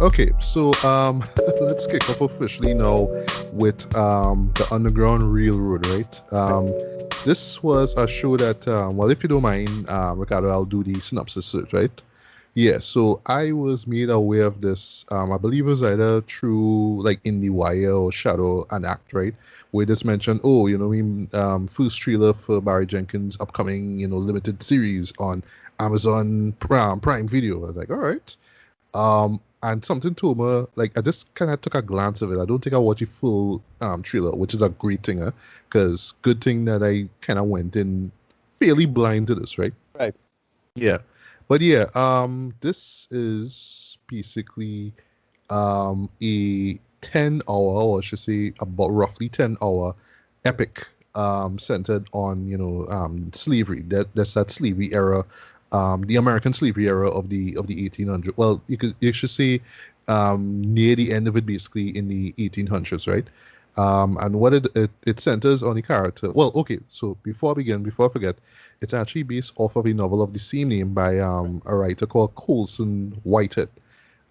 Okay, so let's kick off officially now with the Underground Railroad, right? This was a show that well, if you don't mind, Ricardo, I'll do the synopsis, right? Yeah, so I was made aware of this. I believe it was either through like IndieWire or Shadow and Act, right? Where this mentioned, oh, first trailer for Barry Jenkins' upcoming, limited series on Amazon Prime Video. I was like, all right. And something told me, like, I just kind of took a glance of it. I don't think I watched the full trailer, which is a great thing, because good thing that I kind of went in fairly blind to this, right? Right. Yeah. But yeah, this is basically a 10 hour, or I should say about roughly 10 hour epic centered on, slavery. That's that slavery era, the American slavery era of the 1800s. Well, you should say near the end of it, basically in the 1800s, right? And what it centers on the character. Well, okay, so before I forget, it's actually based off of a novel of the same name by a writer called Colson Whitehead.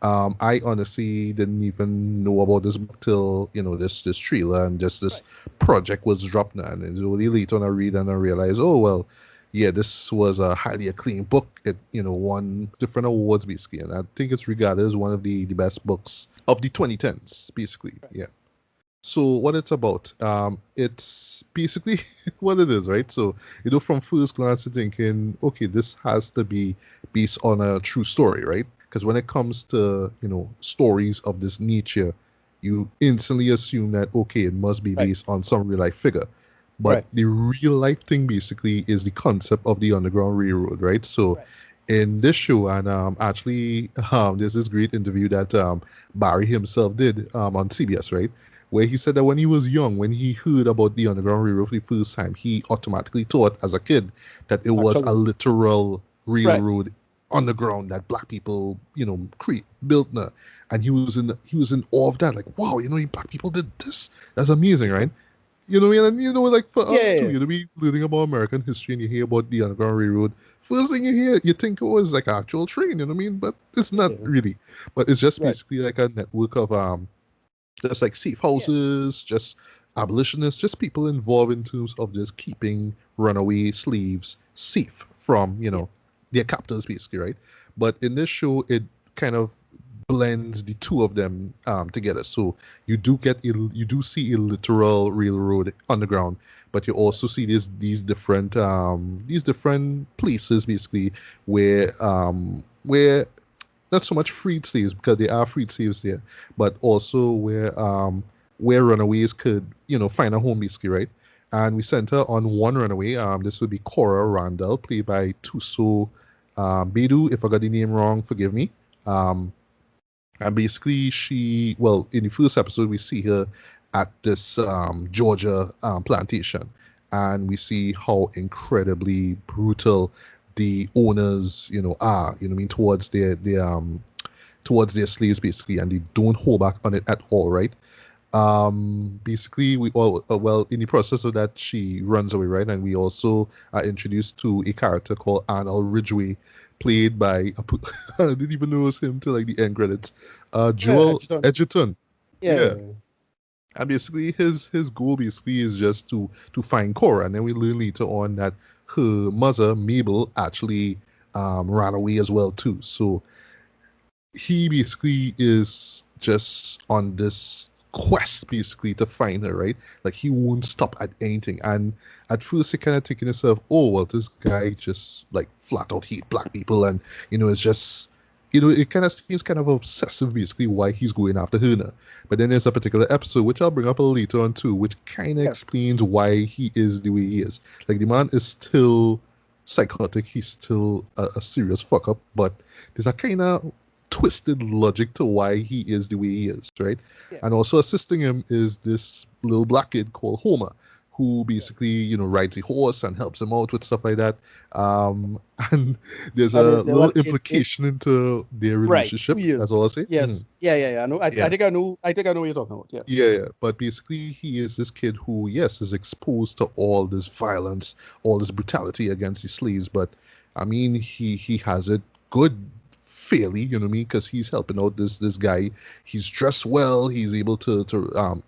I honestly didn't even know about this book till this trailer and just this project was dropped now, and it's only later on I read and I realize, oh well, yeah, this was a highly acclaimed book. It won different awards basically, and I think it's regarded as one of the best books of the 2010s basically. Yeah. So what it's about, it's basically what it is, right? So from first glance, you're thinking, okay, this has to be based on a true story, right? Because when it comes to stories of this nature, you instantly assume that okay, it must be based on some real life figure. But the real life thing basically is the concept of the Underground Railroad, right? So in this show, and actually, there's this great interview that Barry himself did on CBS, right? Where he said that when he was young, when he heard about the Underground Railroad for the first time, he automatically thought as a kid that it was a literal railroad underground that black people, built now. And he was in awe of that, like, wow, black people did this. That's amazing, right? And like for us too, be learning about American history and you hear about the Underground Railroad. First thing you hear, you think, oh, it's like an actual train, you know what I mean? But it's not really. But it's just basically like a network of just like safe houses, just abolitionists, just people involved in terms of just keeping runaway slaves safe from, their captors, basically, right? But in this show, it kind of blends the two of them together. So you do see a literal railroad underground, but you also see these different places basically where not so much freed slaves because there are freed slaves there, but also where runaways could find a home basically, right? And we center on one runaway. This would be Cora Randall, played by Tuso Bedu. If I got the name wrong, forgive me. And basically, in the first episode, we see her at this Georgia plantation, and we see how incredibly brutal the owners, are, what I mean, towards their slaves, basically, and they don't hold back on it at all, right? Basically, we all well, in the process of that, she runs away, right? And we also are introduced to a character called Arnold Ridgway, played by I didn't even know it was him till like the end credits. Joel Edgerton. Yeah. And basically his goal basically is just to find Cora, and then we learn later on that her mother Mabel actually ran away as well too. So he basically is just on this quest basically to find her, right? Like he won't stop at anything. And at first you're kind of thinking to yourself, oh well, this guy just like flat out hate black people, and it's just it kind of seems kind of obsessive basically why he's going after her now. But then there's a particular episode which I'll bring up a little later on too, which kind of explains why he is the way he is. Like the man is still psychotic, he's still a serious fuck up, but there's a kind of twisted logic to why he is the way he is, right? And also assisting him is this little black kid called Homer, who basically, rides a horse and helps him out with stuff like that. And there's And a little well, it implication into their right, relationship. 2 years. That's all I'll say. Yes, yeah. I know. I Yeah. think I know. I think I know what you're talking about. Yeah. Yeah. But basically, he is this kid who, yes, is exposed to all this violence, all this brutality against the slaves. But I mean, he has it good, fairly, you know what I mean? Because he's helping out this guy. He's dressed well. He's able to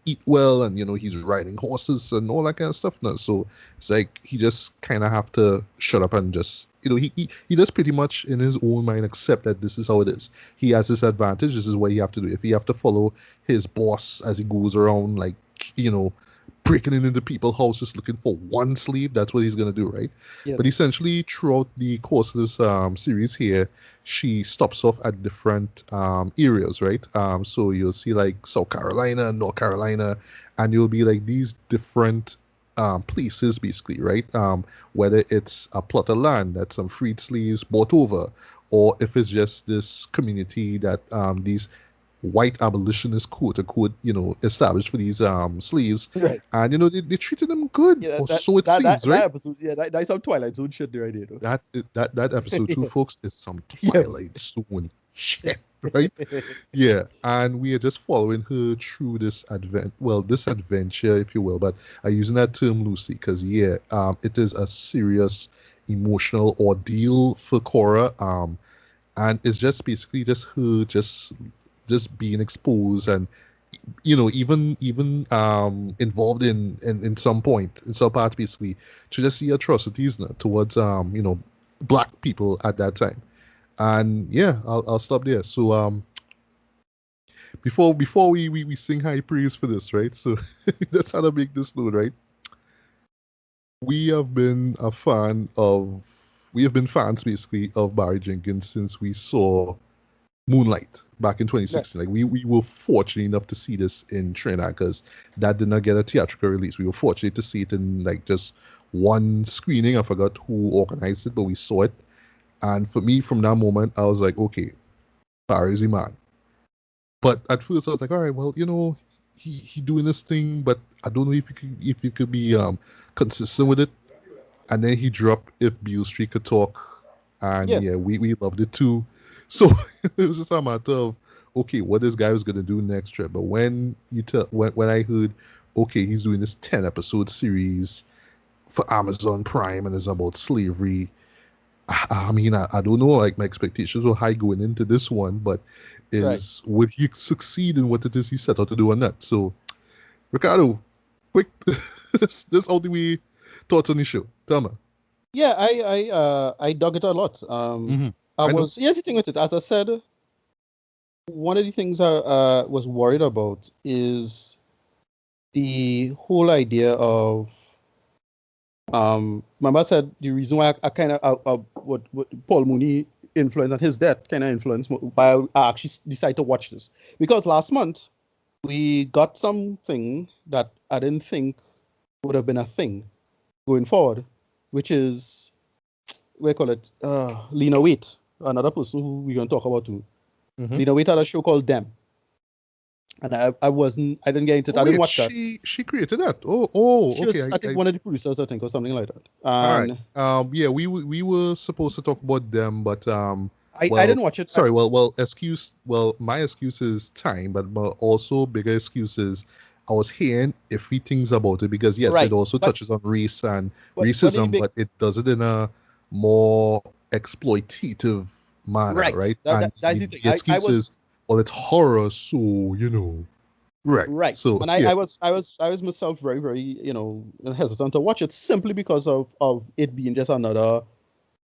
eat well, and he's riding horses and all that kind of stuff now. So it's like he just kind of have to shut up and just. He does pretty much in his own mind accept that this is how it is. He has this advantage. This is what you have to do. If you have to follow his boss as he goes around, like, you know, breaking into people's houses looking for one slave, that's what he's going to do, right? Yeah. But essentially, throughout the course of this series here, she stops off at different areas, right? So you'll see like South Carolina, North Carolina, and you'll be like these different places, basically, right? Whether it's a plot of land that some freed slaves bought over, or if it's just this community that these white abolitionists, quote unquote, established for these slaves, Right. and they treated them good, Yeah. or so it seems, That right? episode. Yeah. That's some Twilight Zone shit there, right there. Though. That episode two, Yeah. folks, is some Yeah. Twilight Zone shit, right? Yeah, and we are just following her through this adventure, if you will, but I'm using that term loosely because yeah, it is a serious emotional ordeal for Cora, and it's just basically just her just being exposed and even involved in some point in some parts basically to just see atrocities towards black people at that time. And yeah, I'll stop there. So before we sing high praise for this, right? So that's how to make this known, right? We have been we have been fans basically of Barry Jenkins since we saw Moonlight back in Right. 2016. Like we were fortunate enough to see this in Trinidad because that did not get a theatrical release. We were fortunate to see it in like just one screening. I forgot who organized it, but we saw it. And for me, from that moment, I was like, okay, Barry's the man. But at first, I was like, all right, well, he doing this thing, but I don't know if he could be consistent with it. And then he dropped If Beale Street Could Talk, and Yeah. yeah, we loved it too. So it was just a matter of okay, what this guy was gonna do next trip. But when I heard okay, he's doing this 10 episode series for Amazon Prime and it's about slavery. I mean, I don't know. Like my expectations were high going into this one, but Right. would he succeed in what it is he set out to do or not? So, Ricardo, quick, this all the way thoughts on the show. Tell me. Yeah. I dug it a lot. Mm-hmm. I I know. was here's the thing with it. As I said, one of the things I was worried about is the whole idea of remember I said the reason why I kind of what Paul Mooney influenced and his death kind of influenced why I actually decided to watch this because last month we got something that I didn't think would have been a thing going forward, which is we call it Lena Waite, another person who we're gonna talk about too. Mm-hmm. Lena Waite had a show called Them, and I didn't get into it. Oh I didn't wait, watch that. she created that. Oh, She okay. was, I think, one of the producers, I think, or something like that. All right. And Yeah, we were supposed to talk about them, but I well, didn't watch it. sorry. My excuse is time, but my also bigger excuse is I was hearing iffy things about it because yes, it Right, also touches on race and but the racism, big but it does it in a more exploitative manner, right. right? That And that's the thing. the I excuse is, was well, it's horror, so right. right, So and yeah. I was myself very very hesitant to watch it simply because of it being just another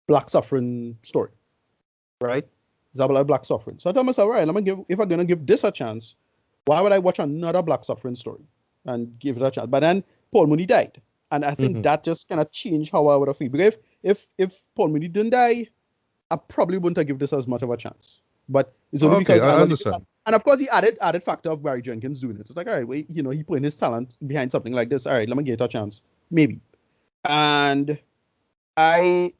black suffering story, right? It's about black suffering. So I told myself, right, if I'm gonna give this a chance, why would I watch another black suffering story and give it a chance? But then Paul Mooney died, and I think Mhm. that just kind of changed how I would have felt. Because if Paul Mooney didn't die, I probably wouldn't have given this as much of a chance. But it's only Okay, because I I was, understand. and of course he added factor of Barry Jenkins doing it. It's like, all right, wait, he putting his talent behind something like this. All right, let me give it a chance, maybe. And I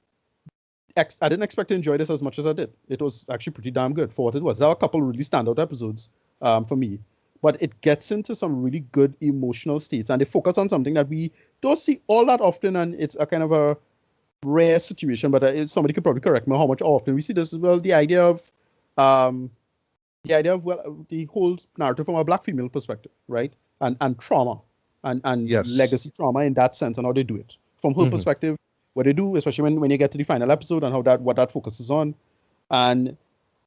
I didn't expect to enjoy this as much as I did. It was actually pretty damn good for what it was. There were a couple really standout episodes for me, but it gets into some really good emotional states, and they focus on something that we don't see all that often, and it's a kind of a rare situation. But somebody could probably correct me how much often we see this as well. Um, well, the whole narrative from a black female perspective, right? And trauma and Yes. legacy trauma in that sense, and how they do it from her Hmm. perspective, what they do, especially when you get to the final episode and how that what that focuses on. And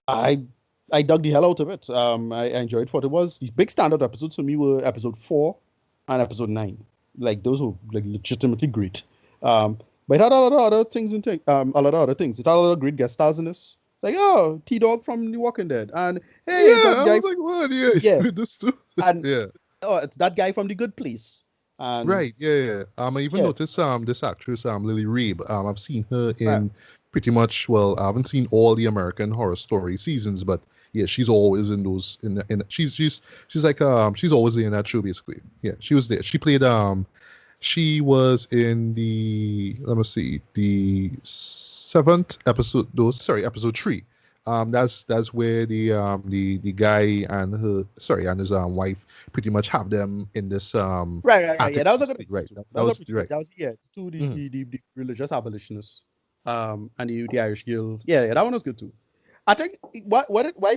I I dug the hell out of it. I enjoyed what it was. The big standout episodes for me were episode 4 and episode 9. Like those were like legitimately great. But it had a lot of other things a lot of other things. It had a lot of great guest stars in this. Like, oh, T Dog from The Walking Dead. And hey, it's Yeah, that I guy. was like, what? Yeah, Yeah. this too. And Yeah. oh, it's that guy from The Good Place. And Right, yeah, yeah. I even yeah, noticed this actress, Lily Rabe. I've seen her right. in pretty much, well, I haven't seen all the American Horror Story seasons, but yeah, she's always in those she's like she's always in that show basically. Yeah, she was there. She was in the, let me see, the seventh episode. Those, sorry, episode 3. That's where the guy and her, sorry, and his wife pretty much have them in this Right. Yeah, attic that was a good basically. episode Right. too. That That was a was pretty good. right. That was yeah, to Mhm. the religious abolitionists, and the Irish Guild. Yeah, that one was good too. I think why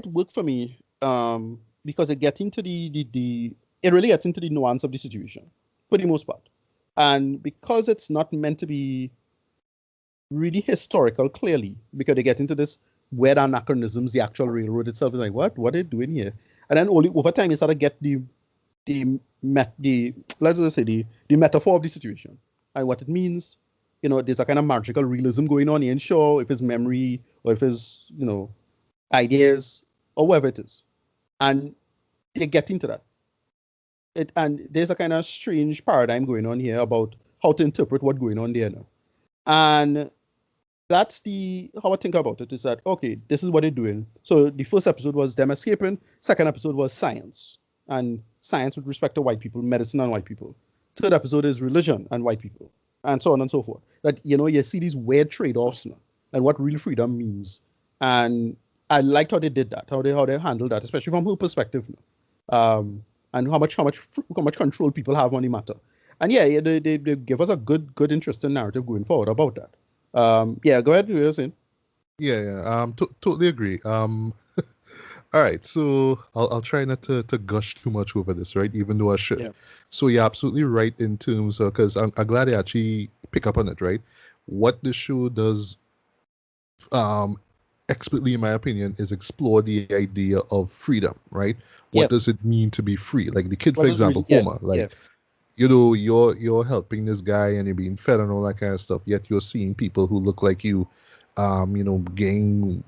it worked for me, because it gets into the it really gets into the nuance of the situation for the most part, and because it's not meant to be really historical, clearly, because they get into this weird anachronisms, the actual railroad itself is like, what are they doing here? And then only over time you start to get the let's just say the metaphor of the situation and what it means. There's a kind of magical realism going on. You ain't sure if it's memory or if it's ideas or whatever it is, and they get into that. And there's a kind of strange paradigm going on here about how to interpret what's going on there now. And that's the how I think about it is that okay, this is what they're doing. So the first episode was them escaping. Second episode was science and science with respect to white people, medicine and white people. Third episode is religion and white people, and so on and so forth. That you see these weird trade-offs now, and what real freedom means. And I liked how they did that, how they handled that, especially from her perspective now, and how much control people have on the matter. And yeah, they give us a good interesting narrative going forward about that. Yeah, go ahead. You were saying. Yeah, yeah. Totally agree. All right, so I'll try not to gush too much over this, right? Even though I should. Yeah. So you're absolutely right in terms of, because I'm glad I actually pick up on it, right? What the show does, um, expertly, in my opinion, is explore the idea of freedom, right? What Yeah. does it mean to be free? Like the kid, for What is really? example, Yeah. Homer, Yeah. like you're helping this guy and you're being fed and all that kind of stuff, yet you're seeing people who look like you, getting,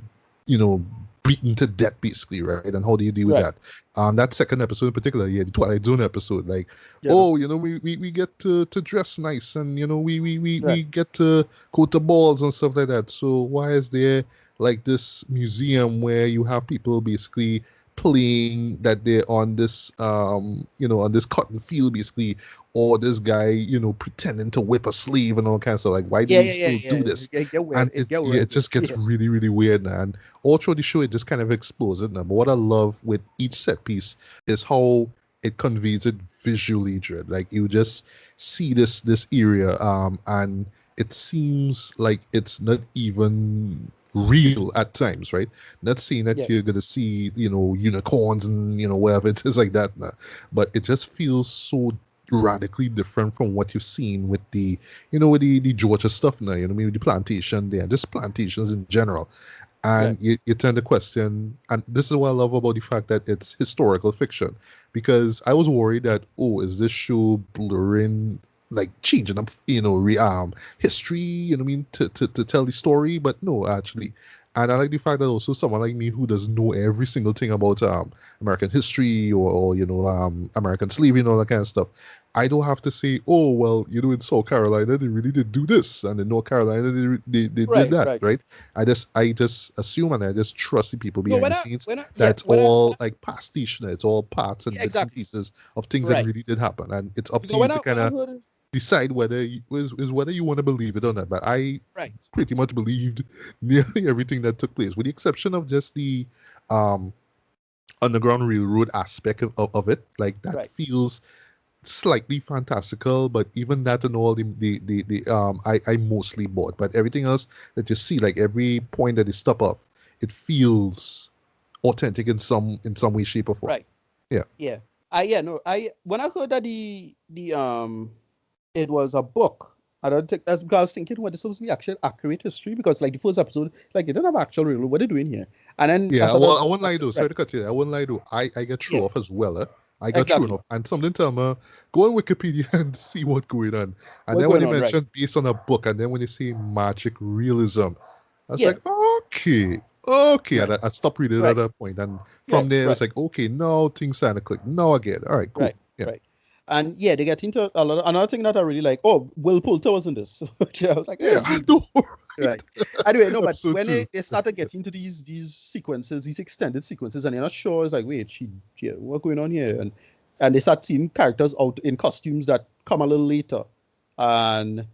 you know beaten to death basically, right? And how do you deal with Right. that? That second episode in particular, yeah, the Twilight Zone episode, like, Yeah. oh, we get to dress nice, and Right. we get to go to balls and stuff like that. So why is there like this museum where you have people basically playing that they're on this on this cotton field basically, or this guy pretending to whip a sleeve and all kinds of stuff? Like, why do Yeah. we Yeah. Yeah. still do Yeah. this? It get weird. And It get yeah, weird. it just gets Yeah. really, really weird now. And all through the show, it just kind of explodes it now. But what I love with each set piece is how it conveys it visually, Dread. Like, you just see this area, and it seems like it's not even real at times, right? Not saying that Yeah. you're gonna see, unicorns and whatever it is like that now, but it just feels so radically different from what you've seen with with the Georgia stuff now, maybe the plantation there, just plantations in general. Right. And you tend to question, and this is what I love about the fact that it's historical fiction, because I was worried that, oh, is this show blurring, like changing up, history, what I mean, to tell the story, but no, actually. And I like the fact that also someone like me who doesn't know every single thing about American history, or American slavery and all that kind of stuff, I don't have to say, oh, well, in South Carolina they really did do this, and in North Carolina they did Right. that, Right. right? I just assume, and I just trust the people No, behind the scenes that yeah, it's all like pastiche, it's all parts and yeah, bits and exactly. pieces of things that Right. really did happen, and it's up to Because you to when kind I of heard it, decide whether you want to believe it or not. But I right. pretty much believed nearly everything that took place, with the exception of just the um Underground Railroad aspect of it. Like that Right. feels slightly fantastical, but even that and all I mostly bought. But everything else that you see, like every point that they stop off, it feels authentic in some way, shape, or form. Right. Yeah. Yeah. I when I heard that the it was a book, I don't think that's because I was thinking, well, this is supposed to be actual accurate history because like the first episode, like you don't have actual real. What are they doing here? And then I Yeah, started well, I won't lie though. right. Sorry to cut you there. I won't lie though. I get Yeah, thrown off as well. I got thrown exactly. off. And something tell me, go on Wikipedia and see what's going on. And What's then when going they on? Right. mention based on a book, and then when they say magic realism, I was Yeah. like, okay, okay. And Right. I stopped reading at Right. that point. And Yeah. from there, it Right. was like, okay, now things starting to click. Now I get it. All right, cool. Right. Yeah. Right. And yeah, they get into a lot of another thing that I really like. Oh, Will Poulter was in this. Which I was like, Yeah, oh, I dude, know, this right? right. Anyway, no, but Episode when two. they started getting into these sequences, these extended sequences, and you're not sure, it's like, wait, yeah, what's going on here? And they start seeing characters out in costumes that come a little later. And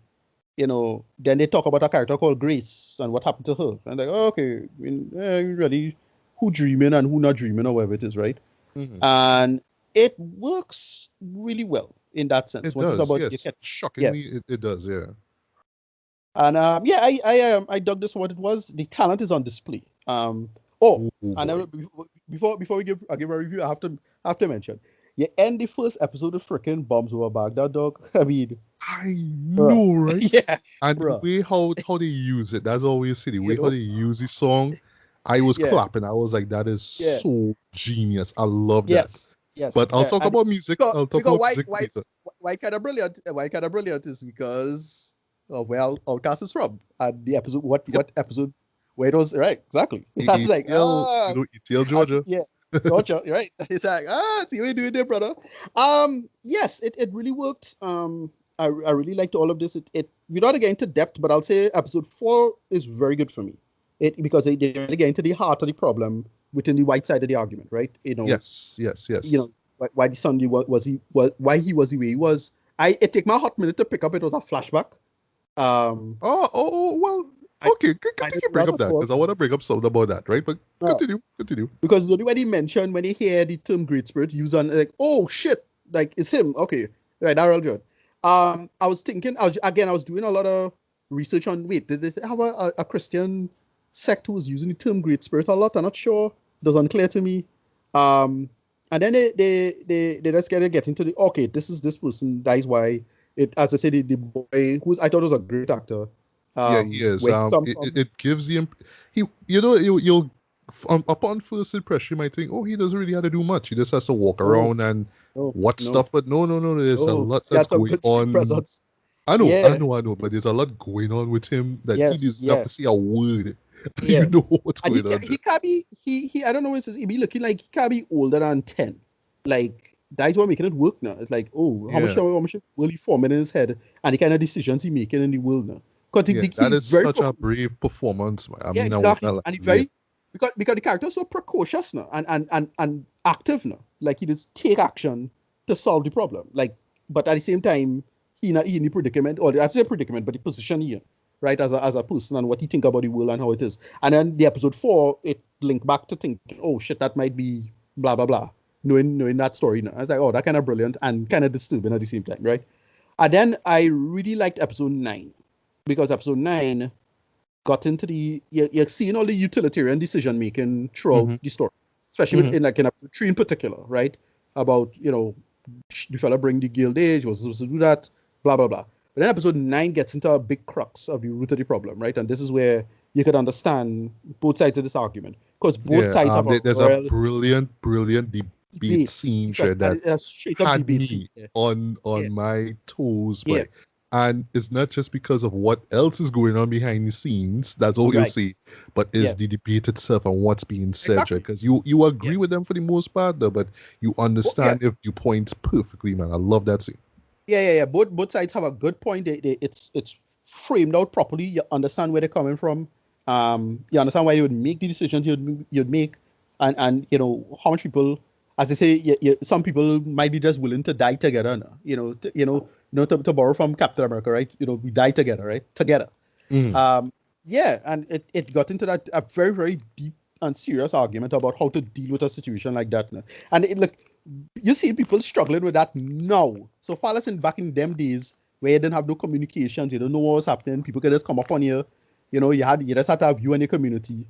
then they talk about a character called Grace and what happened to her. And like, oh, okay, I mean, really, who dreaming and who not dreaming or whatever it is, right? Mhm. And it works really well in that sense. It What is does, about you yes. can, yeah, Shockingly, it does, yeah. and yeah, I dug this for what it was. The talent is on display. Oh, Oh, and boy. before I give a review, I have to mention, you end the first episode of freaking bombs over Baghdad, dog. I mean, I bruh, know, right? yeah, And the bruh, way how they use it, that's always see the you way how know, they use the song. I was yeah, clapping. I was like, that is yeah, so genius. I love that. yes, But I'll talk and about music. I'll talk because about music later. why kind of brilliant? Why kind of brilliant is because of where Outcast is from and the episode. Yep. What episode? Where it was right? Exactly. I was like, ETL Georgia. yeah, Georgia, right? It's like, see what you doing there, brother. Yes, it really worked. I really liked all of this. We're not getting into depth, but I'll say episode 4 is very good for me. Because they really get into the heart of the problem within the white side of the argument, right? Yes, yes, You yes. know why the Sunday why he was the way he was. It took my hot minute to pick up. It was a flashback. Um, Well, I okay. I Continue did bring not up at that all. because I want to bring up something about that, right? But No, continue, continue. because the only way they mention when they hear the term Great Spirit used on like, oh shit, like it's him. Okay, right, that's real good. I was thinking, I was doing a lot of research on. Wait, did they have a Christian sect who was using the term Great Spirit a lot? I'm not sure. It was unclear to me. Um, and then they just get into the okay. This is this person. That is why it. As I said, the boy who's I thought was a great actor. Yeah, he is. Where he come from? It gives the he. You'll upon first impression, you might think, oh, he doesn't really have to do much. He just has to walk No, around and no, watch no, stuff. But no, no, no. There's a no. lot He that's had some going good screen on. presence. Yeah, I know. But there's a lot going on with him that he yes, doesn't have yeah, to say a word. You yeah. know what's And going on there. he can't be he I don't know what it says. He be looking like he can't be older than 10. Like that's what making it work now. It's like, oh, Yeah, how much will he forming in his head and the kind of decisions he making in the world now. Because yeah. he That is very such a brave performance. Man. I yeah, mean, I want to exactly. like, And he yeah, very because the character is so precocious now and active now. Like he just take action to solve the problem. Like, but at the same time, he in the predicament, or I say predicament, but the position here, right, as a person and what he think about the world and how it is. And then the episode 4, it linked back to thinking, oh shit, that might be blah blah blah. Knowing that story now. I was like, oh, that kind of brilliant and kind of disturbing at the same time, right? And then I really liked episode 9 because episode 9 got into you're seeing all the utilitarian decision making throughout hmm the story, especially hmm in like in episode 3 in particular, right? About the fella bring the guild age was supposed to do that, blah blah blah. But then episode 9 gets into a big crux of the root of the problem, right? And this is where you could understand both sides of this argument because both Yeah. sides have a There's a real brilliant debate debate, scene because share that a straight up had debate scene. me Yeah, yeah, on my toes, yeah, boy. And it's not just because of what else is going on behind the scenes. That's all we'll right. see. But is Yeah, the debate itself and what's being said, exactly. because you Yeah. agree with them for the most part, though, but you Oh, yeah. understand if viewpoints perfectly, man. I love that scene. Yeah. Both sides have a good point. It's framed out properly. You understand where they're coming from. You understand why you would make the decisions you'd make, and how much people, as I say, some people might be just willing to die together. Now. To borrow from Captain America, right? We die together, right? Together. Mhm. Yeah, and it got into that a very very deep and serious argument about how to deal with a situation like that. And look, you see people struggling with that now. So far as back in them days where you didn't have no communications, you don't know what was happening, people could just come up on you. You just had to have you and your community.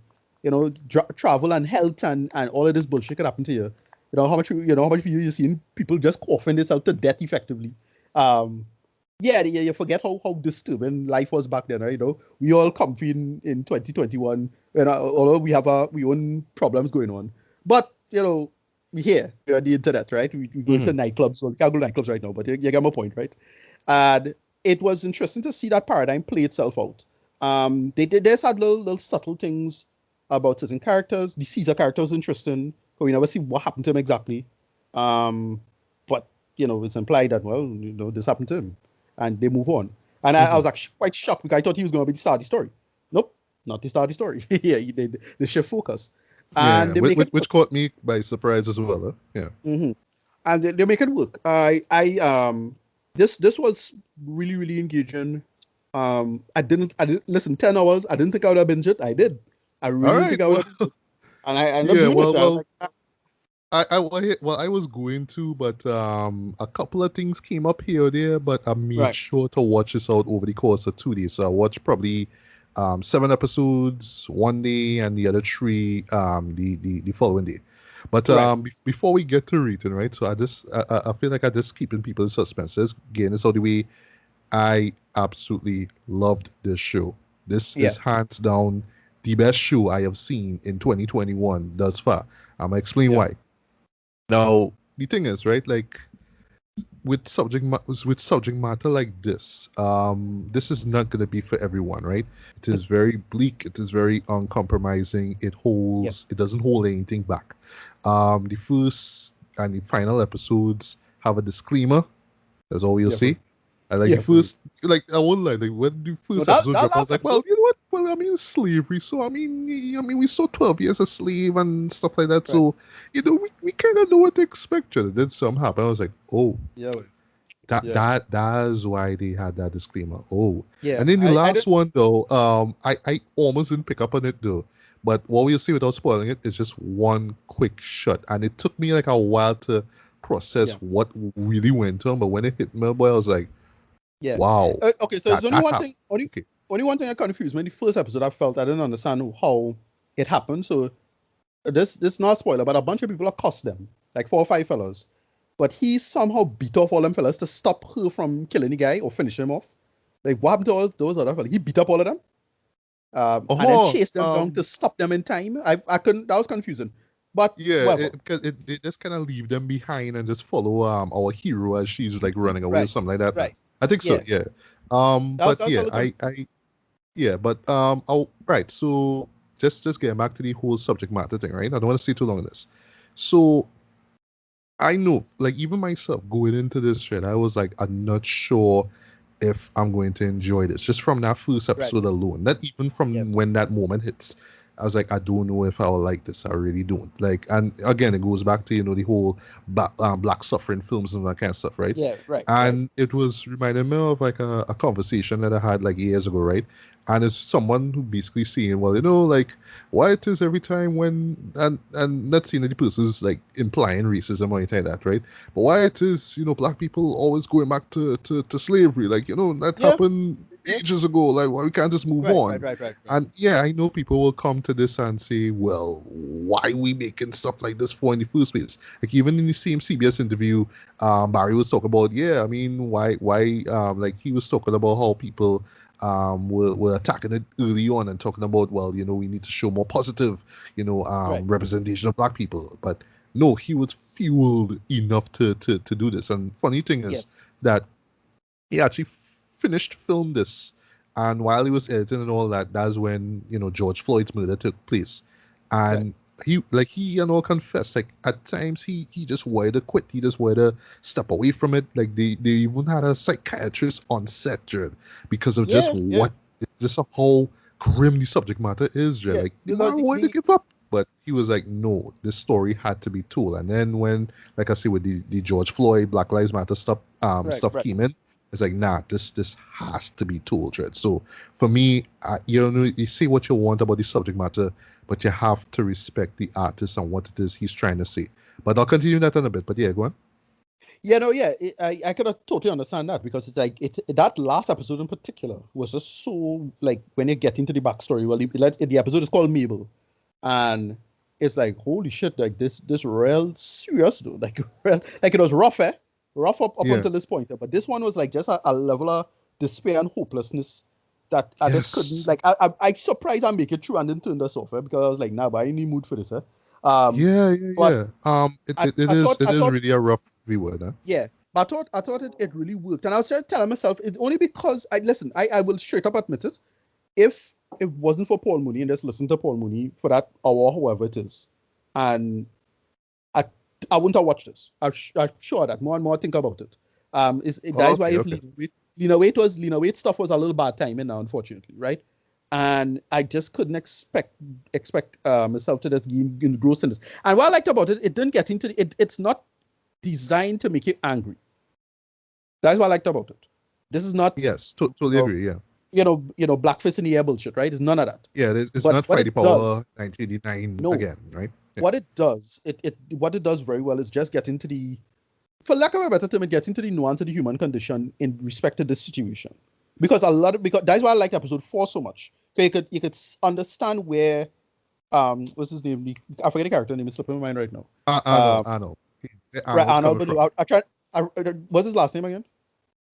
Travel and health and all of this bullshit could happen to you. How much people you seen people just coughing this out to death effectively. You forget how disturbing life was back then, right? We all comfy in 2021, although we have we own problems going on. But we here, we're on the internet, right? We go into nightclubs. Well, we can't go to nightclubs right now, but you get my point, right? And it was interesting to see that paradigm play itself out. They just had little subtle things about certain characters. The Caesar character was interesting, but we never see what happened to him exactly. But it's implied that this happened to him, and they move on. And I was actually quite shocked because I thought he was going to be the star of the story. Nope, not the star of the story. Yeah, they shift focus, and they make it which caught me by surprise as well. Huh? Yeah. Mm-hmm. And they make it work. This was really really engaging. I didn't listen 10 hours. I didn't think I would have binged it. I did. I really didn't think I would have binged it. And I ended up doing it. I was like, I was going to, but a couple of things came up here or there, but I made sure to watch this out over the course of 2 days. So I watched probably 7 episodes one day and the other 3 the following day. But before we get to rating, right? So I feel like I just keeping people in suspense. Again, it's all the way. I absolutely loved this show. This is hands down the best show I have seen in 2021 thus far. I'm gonna explain why. Now, the thing is, right, like with subject matter like this, this is not gonna be for everyone, right? It is very bleak, it is very uncompromising, it doesn't hold anything back. The first and the final episodes have a disclaimer, that's all you'll see. And like the first, like I won't lie, like when the first episode dropped, I was like, well, you know what? Well, I mean, slavery. So I mean, we saw 12 years a slave and stuff like that. So we kind of know what to expect. And then something happened. I was like, oh, that is why they had that disclaimer. Oh, and then the last one though, I almost didn't pick up on it though. But what we'll see without spoiling it is just one quick shot, and it took me like a while to process what really went on. But when it hit me, boy, I was like. Yeah. Wow. Okay, so there's only one thing. Only one thing that confused me. In the first episode, I felt I didn't understand how it happened. So this not a spoiler, but a bunch of people accosted them, like 4 or 5 fellas. But he somehow beat off all them fellas to stop her from killing the guy or finishing him off. Like what happened to all those other fellas? He beat up all of them, and then chased them down to stop them in time. I couldn't. That was confusing. But because it just kind of leave them behind and just follow our hero as she's like running away or something like that. Right. I think so. Yeah. Right. So just getting back to the whole subject matter thing, right? I don't want to stay too long on this. So I know, like even myself going into this shit, I was like, I'm not sure if I'm going to enjoy this. Just from that first episode alone, not even from when that moment hits. I was like, I don't know if I will like this. I really don't. Like, and again, it goes back to, the whole black suffering films and that kind of stuff, right? Yeah, right. And it was reminding me of like a conversation that I had like years ago, right? And it's someone who basically saying, well, like why it is every time when, and not saying that the person is like implying racism or anything like that, right? But why it is, black people always going back to slavery, like, that happened ages ago, like why we can't just move on. Right. And I know people will come to this and say, well, why we making stuff like this for in the first place? Like even in the same CBS interview, Barry was talking about, I mean, why like he was talking about how people were attacking it early on and talking about, well, we need to show more positive, representation of black people. But no, he was fueled enough to do this. And funny thing is that he actually finished film this, and while he was editing and all that, that's when George Floyd's murder took place, and he and all confessed, like at times he just wanted to quit, he just wanted to step away from it. Like they even had a psychiatrist on set, Jared, because of just how grim the subject matter is, Jared. Like I wanted to give up. But he was like, no, this story had to be told. And then when, like I say, with the George Floyd, Black Lives Matter stuff came in, it's like, nah, this has to be told, right? So for me, you say what you want about the subject matter, but you have to respect the artist and what it is he's trying to say. But I'll continue that in a bit. But yeah, go on. Yeah, no, yeah, I could totally understand that because it's like that last episode in particular was just so like when you get into the backstory. Well, the episode is called Mabel, and it's like holy shit, like this real serious though, like real, like it was rough, rough up Yeah. until this point, but this one was like just a level of despair and hopelessness that I just couldn't Yes. like. I surprised I make it through and didn't turn this off, because I was like, nah, but I ain't in the mood for this, Um, Yeah, yeah, but yeah. I thought It I is thought really a rough viewer, huh? yeah, but I thought it really worked, and I was just telling myself it's only because I will straight up admit it. If it wasn't for Paul Mooney and just listen to Paul Mooney for that hour, however it is, and I I wouldn't have watched this. I'm sure that more and more I think about it. That Oh, is why okay, if okay. Lena Waite stuff was a little bad timing now, unfortunately, right? And I just couldn't expect myself to just get engrossed in this. And what I liked about it, it didn't get into it. It's not designed to make you angry. That's what I liked about it. This is not, Yes, you totally know, agree. Yeah. blackface in the air bullshit, right? It's none of that. Yeah, it's But not what Friday it Power does, 1989 no, again, right? Yeah. what it does, what it does very well is just get into the, for lack of a better term, it gets into the nuance of the human condition in respect to this situation. Because because that's why I like episode 4 so much. Because you could understand where what's his name? I forget the character name. It's slipping my mind right now. Arnold, Um, Arnold. right, Arnold's Arnold. coming But from what's his last name again?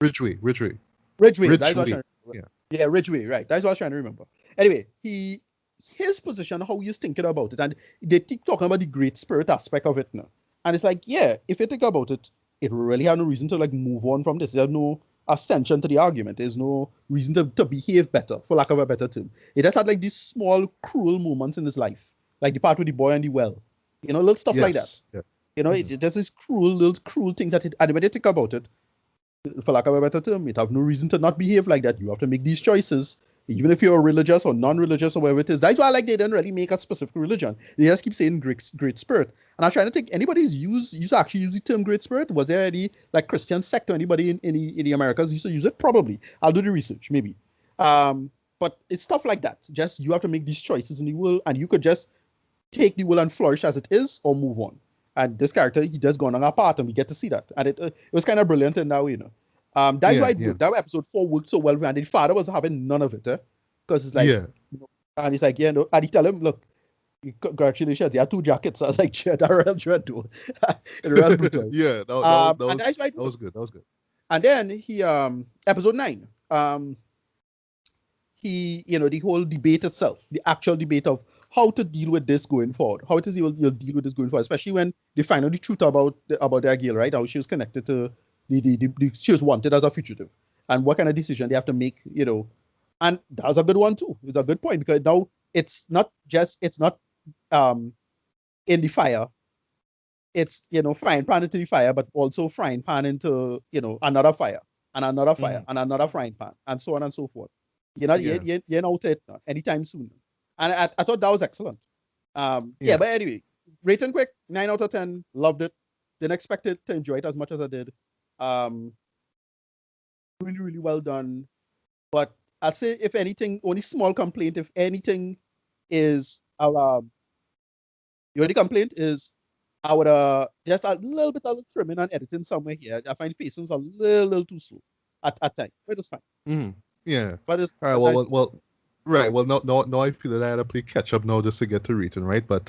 Ridgeway. Ridgeway. That's what I was Ridgeway. trying to remember. Yeah. Yeah, Ridgeway. Right. That's what I was trying to remember. Anyway, his position, how he's thinking about it, and they keep talking about the great spirit aspect of it now. And it's like, yeah, if you think about it, it really have no reason to like move on from this. There's no ascension to the argument. There's no reason to behave better, for lack of a better term. It just had like these small cruel moments in his life, like the part with the boy and the well, little stuff like that. Yes. Yeah. It, there's these little cruel things that and when you think about it, for lack of a better term, you have no reason to not behave like that. You have to make these choices, even if you're religious or non-religious or whatever it is. That's why like they didn't really make a specific religion. They just keep saying great spirit. And I'm trying to think, anybody's used to actually use the term great spirit? Was there any like Christian sect or anybody in the Americas used to use it? Probably. I'll do the research, maybe. But it's stuff like that. Just you have to make these choices in the world, and you could just take the world and flourish as it is or move on. And this character, he just gone on a path, and we get to see that. And it was kind of brilliant in that way, That's why Yeah. it Yeah. worked. That episode 4 worked so well, and the father was having none of it, because it's like, Yeah. and he's like, and he tell him, look, congratulations, you have 2 jackets. I was like, shit, that real dread, though. Real brutal. Yeah. And that's why it that was worked. good. That was good. And then he, episode 9, he, the whole debate itself, the actual debate of how to deal with this going forward, how it is you'll deal with this going forward, especially when they find out the truth about their girl, right? How she was connected to she was wanted as a fugitive, and what kind of decision they have to make, And that was a good one too. It's a good point, because now it's not um in the fire. It's frying pan into the fire, but also frying pan into another fire and another fire Mhm. and another frying pan and so on and so forth. Yeah. You're not out it anytime soon. And I thought that was excellent. Yeah, Yeah. but anyway, rating quick, 9 out of 10. Loved it. Didn't expect it to enjoy it as much as I did. Um, really, really well done. But I say, if anything, only small complaint, if anything, is the only complaint is I would just a little bit of trimming and editing somewhere here. I find pacing was a little too slow at times, but it was fine. Hmm. Yeah. But it's All right. nice. Right. Well, no. I feel that I had to play catch up now just to get to rating, right? But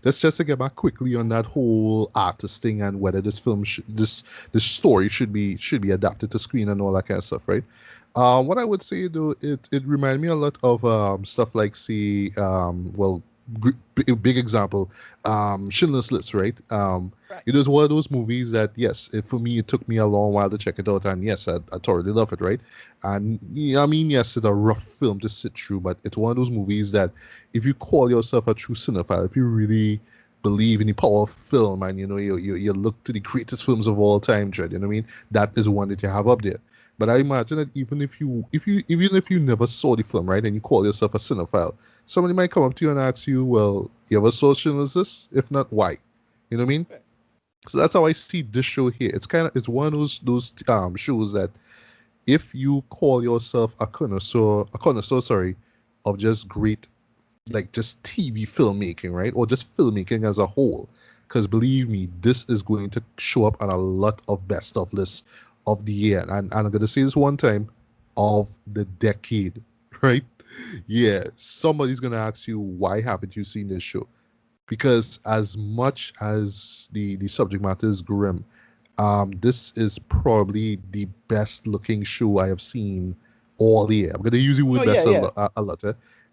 let's just to get back quickly on that whole artist thing and whether this film this story should be adapted to screen and all that kind of stuff, right? What I would say though, it reminded me a lot of stuff like say big example, Schindler's List, right? Right. It was one of those movies that yes, for me it took me a long while to check it out, and yes, I totally love it, right? And yeah, I mean, yes, it's a rough film to sit through, but it's one of those movies that if you call yourself a true cinephile, if you really believe in the power of film and you look to the greatest films of all time, Jed, you know what I mean? That is one that you have up there. But I imagine that even if you never saw the film, right, and you call yourself a cinephile, somebody might come up to you and ask you, well, you ever saw Schindler's List? If not, why? You know what I mean? Right. So that's how I see this show here. It's one of those shows that if you call yourself a connoisseur, sorry, of just great like just TV filmmaking, right? Or just filmmaking as a whole. Because believe me, this is going to show up on a lot of best of lists of the year. And I'm going to say this one time, of the decade, right? Yeah, somebody's going to ask you, why haven't you seen this show? Because as much as the subject matter is grim, this is probably the best looking show I have seen all year. I'm gonna use the No, word yeah, best yeah, a lot.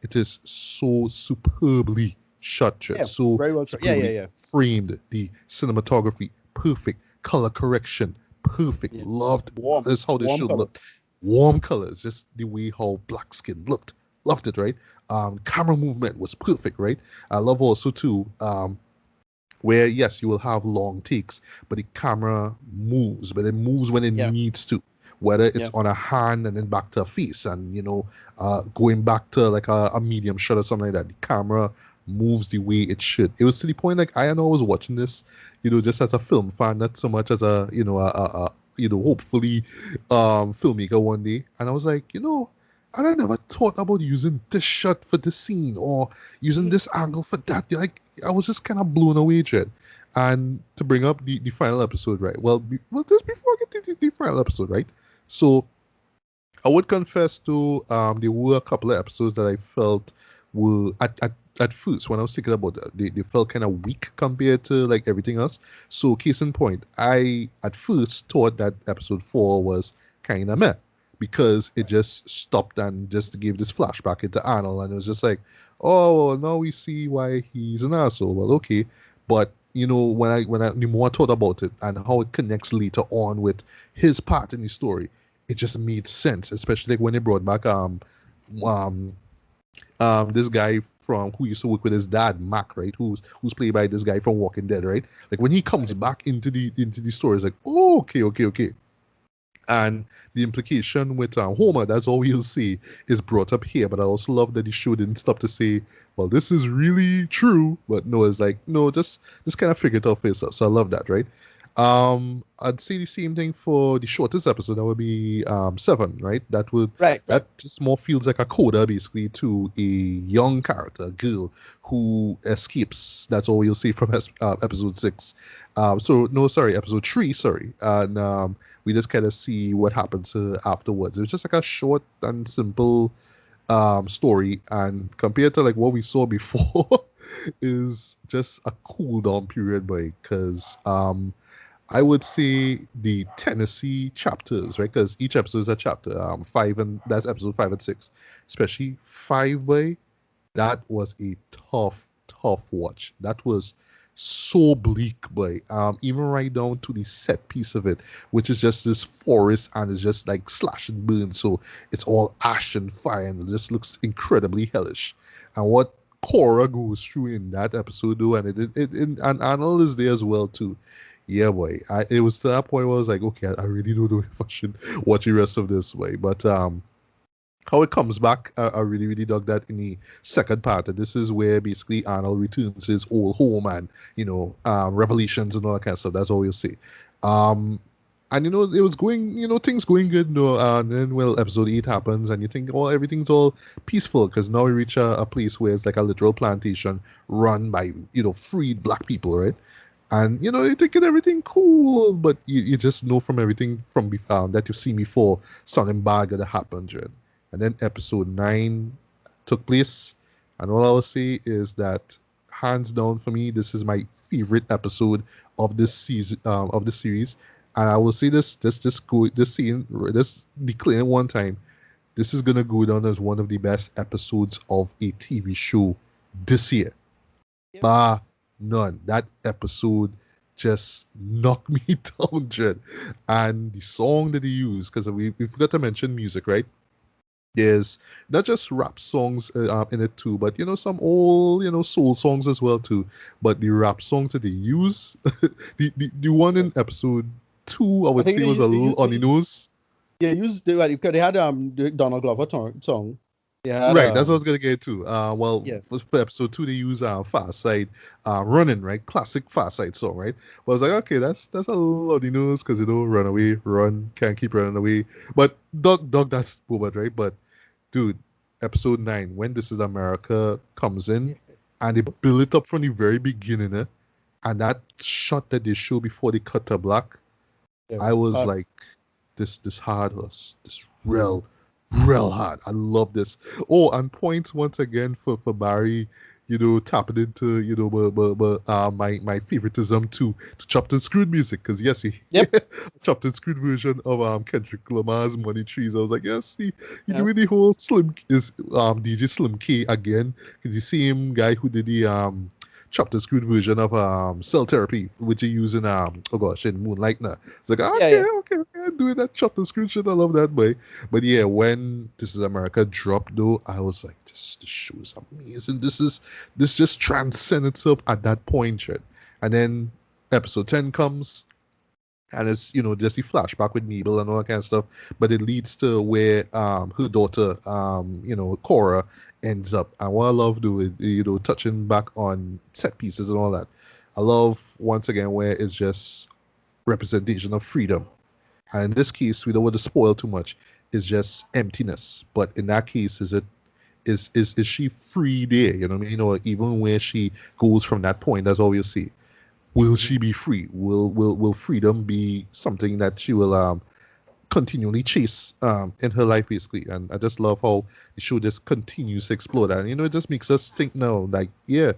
It is so superbly shot, yeah. so Very well shot. Yeah, yeah, superbly yeah, framed. The cinematography, perfect. Color correction, perfect. yeah. Loved. Warm, That's how this warm should look. colors. Warm colors, just the way how black skin looked. Loved it, right? Camera movement was perfect, right? I love also too. Where yes, you will have long takes, but the camera moves, but it moves when it Yeah, needs to. Whether it's yeah, on a hand and then back to a face, and going back to like a medium shot or something like that, the camera moves the way it should. It was to the point like I know I was watching this, just as a film fan, not so much as a hopefully filmmaker one day, and I was like, and I never thought about using this shot for this scene or using mhm, this angle for that. Like I was just kind of blown away, Jed. And to bring up the final episode, right? Well, just before I get to the final episode, right? So I would confess to there were a couple of episodes that I felt were at first when I was thinking about it, they felt kind of weak compared to like everything else. So case in point, I at first thought that episode 4 was kind of meh because it just stopped and just gave this flashback into Arnold and it was just like, oh, well, now we see why he's an asshole. Well, okay, but when I the more I thought about it and how it connects later on with his part in the story, it just made sense, especially like when they brought back um this guy from who used to work with his dad, Mac, right? Who's played by this guy from Walking Dead, right? Like when he comes right. back into the story, it's like, oh, okay, okay, okay. And the implication with Homer, that's all we'll see, is brought up here. But I also love that the show didn't stop to say, well, this is really true. But no, it's like, no, just kind of figure it out for yourself. So I love that, right? I'd say the same thing for the shortest episode. That would be 7, right? Right, right. That just more feels like a coda basically to a young character, a girl who escapes. That's all you'll see from episode 6. So no, sorry, episode 3, sorry, and we just kind of see what happens afterwards. It was just like a short and simple story, and compared to like what we saw before, is just a cool down period, boy. Because I would say the Tennessee chapters, right? Because each episode is a chapter. Five and that's episode 5 and 6, especially 5, boy. That was a tough watch. That was so bleak, boy. Even right down to the set piece of it, which is just this forest and it's just like slash and burn. So it's all ash and fire and it just looks incredibly hellish. And what Cora goes through in that episode, though, and and Arnold is there as well too. Yeah, boy. It was to that point where I was like, okay, I really don't know if I should watch the rest of this way, but how it comes back, I really, really dug that in the second part. And this is where basically Arnold returns to his old home and, revelations and all that kind of stuff. That's all you'll see. Um, and, it was going, things going good. No, and then, well, episode 8 happens and you think, oh, everything's all peaceful because now we reach a place where it's like a literal plantation run by, freed black people, right? And you're thinking everything cool, but you just know from everything that you've seen before something bad gonna happen, Jen. And then episode 9 took place, and all I'll say is that hands down for me, this is my favorite episode of this season of the series. And I will say this declare one time, this is gonna go down as one of the best episodes of a TV show this year, Yep. bar none. That episode just knocked me down, Jed. And the song that he used, because we forgot to mention music, right? There's not just rap songs in it too, but some old soul songs as well too. But the rap songs that they use, the one Yeah. in episode 2, I I would think say was a little on the nose. they used well, because they had the Donald Glover song. They had Right, that's what I was gonna get to. Well, yeah, for episode 2, they use Fast Side, running, right? Classic Fast Side song, right? But I was like, okay, that's a lot of news because run away, run, can't keep running away. But dog, that's Boba, right? But dude, episode 9, when This Is America comes in, and they build it up from the very beginning, and that shot that they show before they cut to black, Yeah. I was like, this hard us, this real hard. I love this. Oh, and points once again for Barry, tapping into my favoritism to chopped and screwed music, because yes, he Yep. chopped and screwed version of Kendrick Lamar's Money Trees. I was like, yes, he Yeah. doing the whole Slim is DJ Slim K again, because the same guy who did the chopped and screwed version of Cell Therapy, which he used in oh gosh, in Moonlight now. It's like, Yeah. okay, Yeah. I'm doing that chopped and screwed shit. I love that way. But yeah, when This Is America dropped though, I was like, this show is amazing. This just transcends itself at that point, right? And then episode 10 comes, and it's just the flashback with Mabel and all that kind of stuff, but it leads to where her daughter Cora ends up. And what I love doing, touching back on set pieces and all that, I love once again where it's just representation of freedom. And in this case, we don't want to spoil too much. It's just emptiness. But in that case, is she free there? You know what I mean? Even where she goes from that point, that's all we'll see. Will she be free? Will freedom be something that she will continually chase in her life, basically? And I just love how the show just continues to explore that. And, it just makes us think now, like, yeah,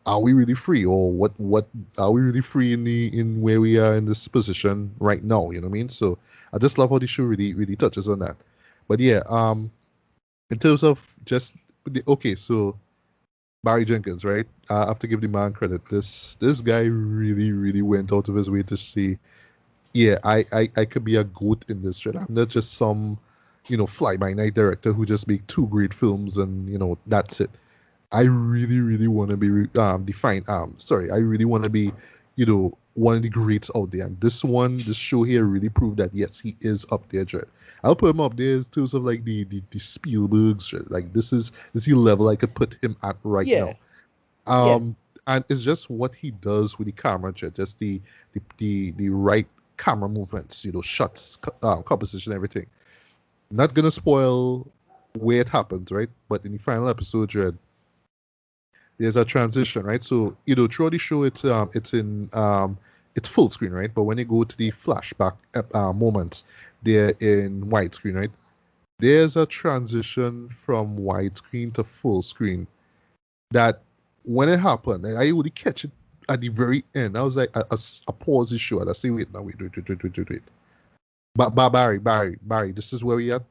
are we really free, or what are we really free in where we are in this position right now? You know what I mean? So I just love how the show really touches on that. But yeah, in terms of just okay, so Barry Jenkins, right? I have to give the man credit. This guy really went out of his way to say, yeah, I could be a goat in this shit. I'm not just some, fly by night director who just make two great films and that's it. I really want to be defined. Sorry, I really want to be, one of the greats out there. And this show here really proved that yes, he is up there, Jared. I'll put him up there in terms of like the Spielbergs, Jared. Like this is the level I could put him at right Yeah. now. Yeah. And it's just what he does with the camera, Jared. Just the right camera movements, shots, composition, everything. Not gonna spoil where it happens, right? But in the final episode, Jared, there's a transition, right? So throughout the show, it's full screen, right? But when you go to the flashback moments, they're in widescreen, right? There's a transition from widescreen to full screen that when it happened, I only catch it at the very end. I was like, I pause the show and I say, wait, now wait. But Barry, this is where we at.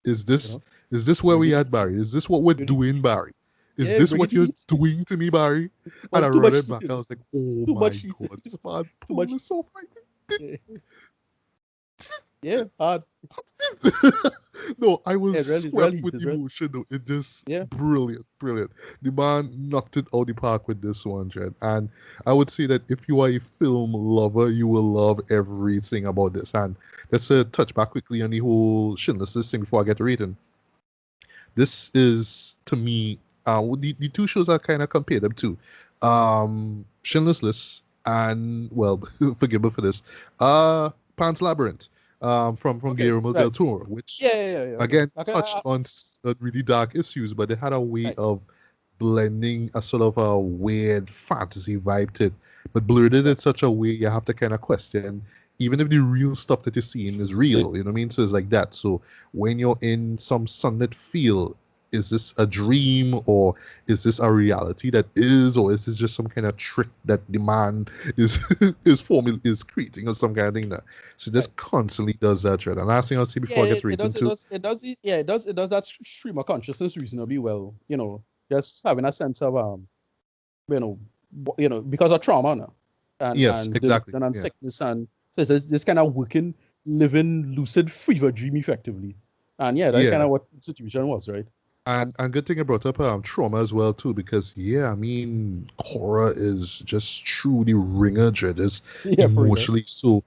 Is You this know, is this where bring we it. at, Barry? Is this what we're doing, Barry? Is Yeah. this Bring it what to you're heat. doing to me, Barry? And I Too run much it heat. back. I was like, oh Too my much heat. god, this man Too pulled much. this off like Yeah. Hard. no, I was Yeah. Really swept heat. with It's real. emotion though. It just Yeah. brilliant. The man knocked it out the park with this one, Jed. And I would say that if you are a film lover, you will love everything about this. And let's touch back quickly on the whole Schindler's List thing before I get to rating. This is to me, the two shows I kind of compare them to. Schindler's List and well, forgive me for this, Pan's Labyrinth, from Okay. Guillermo del Right. Toro, which Yeah. again Okay. touched on really dark issues, but they had a way Right. of blending a sort of a weird fantasy vibe to it, but blurred it Yeah. in such a way you have to kind of question, even if the real stuff that you're seeing is real, you know what I mean? So it's like that. So when you're in some sunlit field, is this a dream, or is this a reality that is, or is this just some kind of trick that the man is is creating, or some kind of thing that so Right. just constantly does that, right? And last thing I'll say Yeah, before I get to it rating does, it two. does, it does, yeah, it does that stream of consciousness reasonably well. Just having a sense of because of trauma now, Yes, and exactly. delusion and Yeah. sickness, and so it's this kind of working, living, lucid fever dream effectively, and yeah, that's kind Yeah. of what the situation was, right? And good thing I brought up trauma as well too, because yeah, I mean Cora is just truly ringer, just Yeah, for real. emotionally. So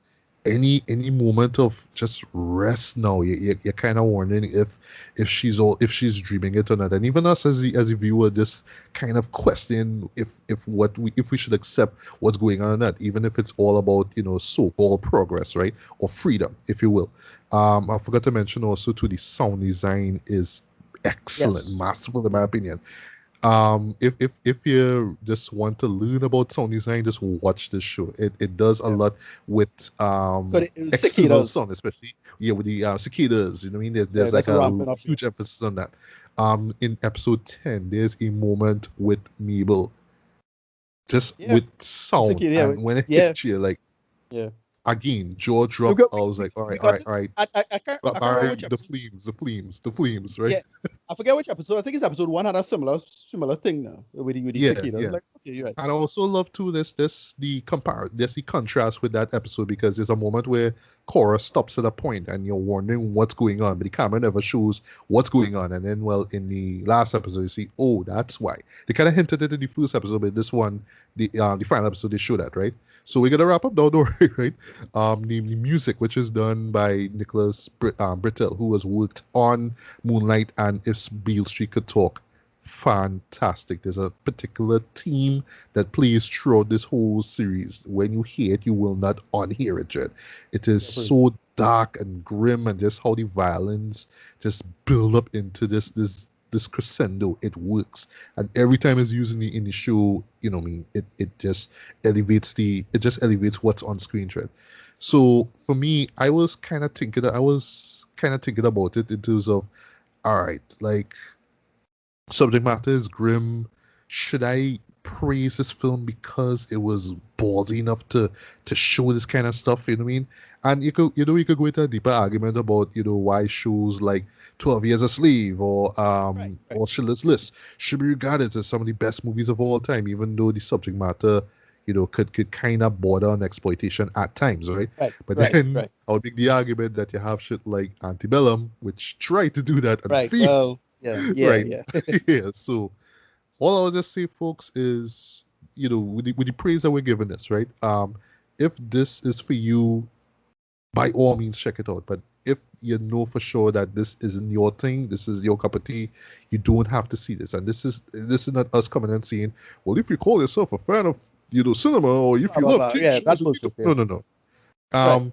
any moment of just rest now, you're kind of wondering if she's dreaming it or not. And even us as a viewer, just kind of question if we should accept what's going on or not, even if it's all about so-called progress, right, or freedom, if you will. I forgot to mention also too, the sound design is excellent, Yes. masterful in my opinion. If you just want to learn about sound design, just watch this show. It does a Yeah. lot with Because it was external cicadas. sound, especially with the cicadas. You know what I mean? Yeah, There's like that's a ramping up here. huge emphasis on that. In episode 10, there's a moment with Mabel, just Yeah. with sound, Cicada, yeah. and when it Yeah. hits you, like Yeah. again, jaw drop. Because, I was like, all right, all because right, all it's right. I can't remember Barry, which the episode. flames, the flames, right? Yeah, I forget which episode. I think it's episode one had a similar thing now with the Yeah, cicadas. yeah. Like, okay, you're right. And I also love too there's the contrast with that episode because there's a moment where Cora stops at a point and you're wondering what's going on, but the camera never shows what's going on. And then, well, in the last episode, you see, oh, that's why. They kind of hinted it in the first episode, but this one, the final episode, they show that, right? So we're gonna wrap up now, don't worry, right? The music, which is done by Nicholas Britell, who has worked on Moonlight and If Beale Street Could Talk. Fantastic. There's a particular theme that plays throughout this whole series. When you hear it, you will not unhear it, Jed. It is Yeah, for so dark and grim, and just how the violence just build up into this crescendo. It works, and every time it's used in the show, you know, what I mean, it just elevates what's on screen, Jed. So for me, I was kind of thinking about it in terms of, all right, like subject matter is grim. Should I praise this film because it was ballsy enough to show this kind of stuff? You know what I mean? And you could go into a deeper argument about why shows like 12 Years a Slave right, right, or Schindler's List should be regarded as some of the best movies of all time, even though the subject matter could kind of border on exploitation at times, right? right, But right, then right, I would make the argument that you have shit like Antebellum, which tried to do that and right. failed, Well, yeah, yeah, right? yeah. Yeah. So all I'll just say, folks, is with the praise that we're giving this, right? If this is for you, by all means, check it out. But if you know for sure that this isn't your thing, this is your cup of tea, you don't have to see this. And this is not us coming and saying, well, if you call yourself a fan of cinema or if Blah you blah love blah. TV Yeah, shows, that you need to... bullshit. Yeah, No, no, no. right. Um,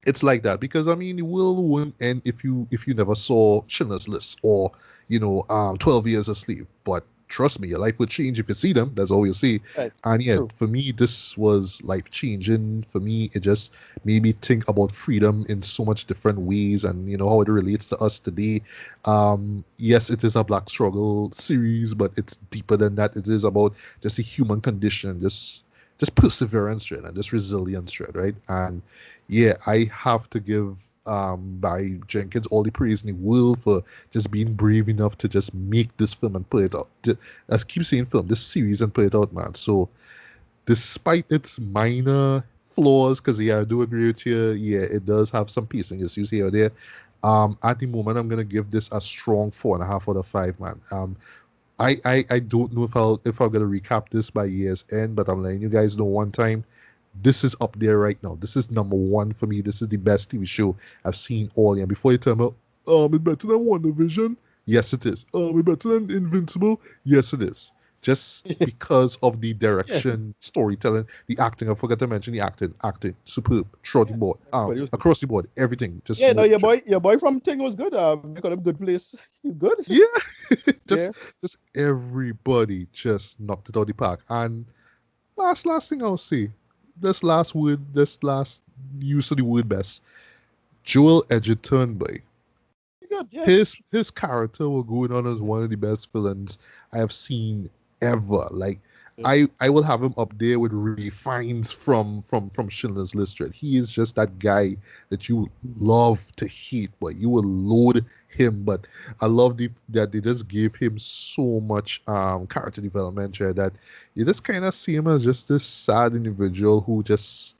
it's like that because I mean, the world won't end if you never saw Schindler's List or 12 Years a Slave. But trust me, your life would change if you see them. That's all you see. Right. And yet, True. for me, this was life changing. For me, it just made me think about freedom in so much different ways, and how it relates to us today. Yes, it is a black struggle series, but it's deeper than that. It is about just the human condition, just perseverance, right, and just resilience, right? And yeah, I have to give Barry Jenkins all the praise in the world for just being brave enough to just make this film and put it out. As I keep saying, film this series and put it out, man. So despite its minor flaws, because yeah, I do agree with you. Yeah, it does have some pacing issues here or there. At the moment, I'm gonna give this a strong 4.5 out of 5, man. I don't know if I'm gonna recap this by year's end, but I'm letting you guys know one time. This is up there right now. This is number one for me. This is the best TV show I've seen all year. Before you tell me, it's better than WandaVision. Yes, it is. It's better than Invincible. Yes, it is. Just because of the Yeah, direction, storytelling, the acting. I forgot to mention the acting. Acting, superb. Throughout the yeah. board. Everybody was good. Across the board, everything. Just Yeah, no, work. your boy from Thing was good. We call him Good Place. He's good. Yeah, Yeah. just everybody just knocked it out of the park. And last thing I'll say, this last use of the word best, Joel Edgerton, boy. He's good. Yeah. His character will go on as one of the best villains I have seen ever. Like Yeah. I will have him up there with Ray Fiennes from Schindler's List. Right? He is just that guy that you love to hate, but you will loathe him. But I love that they just gave him so much character development, right, that you just kind of see him as just this sad individual who just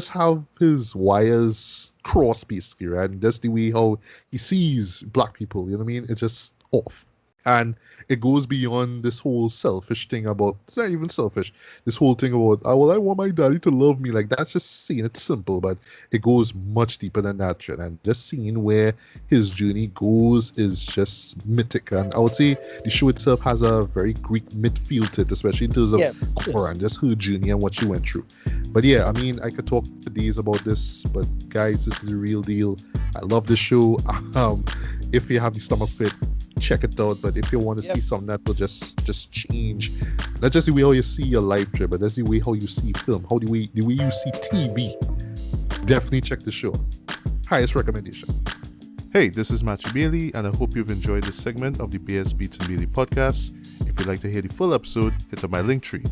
have his wires crossed basically, right? And that's the way how he sees black people, you know what I mean? It's just off. And it goes beyond this whole selfish thing about, it's not even selfish, this whole thing about, oh, well, I want my daddy to love me. Like, that's just seeing it simple, but it goes much deeper than that, shit. And just seeing where his journey goes is just mythic. And I would say the show itself has a very Greek myth feel to it, especially in terms of Yeah. Cora Yes. and just her journey and what she went through. But yeah, I mean, I could talk for days about this, but guys, this is the real deal. I love this show. If you have the stomach fit, check it out. But if you want to Yep. see something that will just change, not just the way how you see your life, Dre, but that's the way how you see film, how the way you see TV. Definitely check the show. Highest recommendation. Hey, this is Matthew Bailey, and I hope you've enjoyed this segment of the BS Beats and Bailey podcast. If you'd like to hear the full episode, hit up my link tree.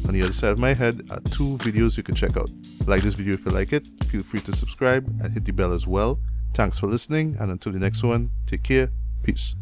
On the other side of my head are 2 videos you can check out. Like this video if you like it, feel free to subscribe and hit the bell as well. Thanks for listening, and until the next one, take care. Peace.